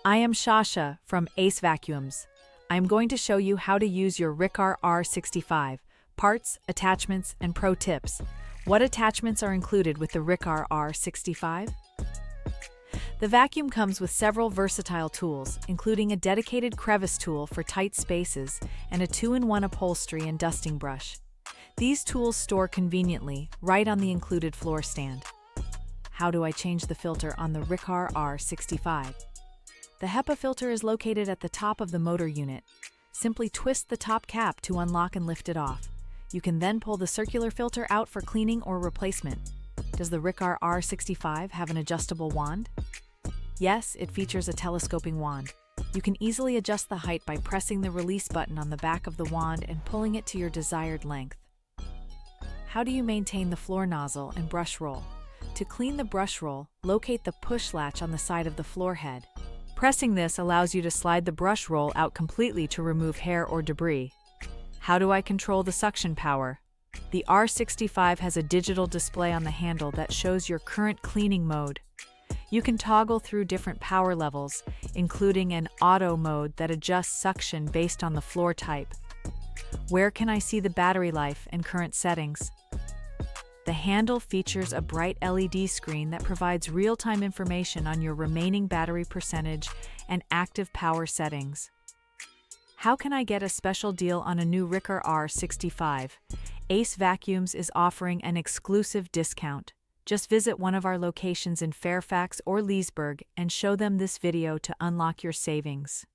I am Shasha from Ace Vacuums. I am going to show you how to use your Riccar R65, parts, attachments, and pro tips. What attachments are included with the Riccar R65? The vacuum comes with several versatile tools, including a dedicated crevice tool for tight spaces and a 2-in-1 upholstery and dusting brush. These tools store conveniently, right on the included floor stand. How do I change the filter on the Riccar R65? The HEPA filter is located at the top of the motor unit. Simply twist the top cap to unlock and lift it off. You can then pull the circular filter out for cleaning or replacement. Does the Riccar R65 have an adjustable wand? Yes, it features a telescoping wand. You can easily adjust the height by pressing the release button on the back of the wand and pulling it to your desired length. How do you maintain the floor nozzle and brush roll? To clean the brush roll, locate the push latch on the side of the floor head. Pressing this allows you to slide the brush roll out completely to remove hair or debris. How do I control the suction power? The R65 has a digital display on the handle that shows your current cleaning mode. You can toggle through different power levels, including an auto mode that adjusts suction based on the floor type. Where can I see the battery life and current settings? The handle features a bright LED screen that provides real-time information on your remaining battery percentage and active power settings. How can I get a special deal on a new Riccar R65? Ace Vacuums is offering an exclusive discount. Just visit one of our locations in Fairfax or Leesburg and show them this video to unlock your savings.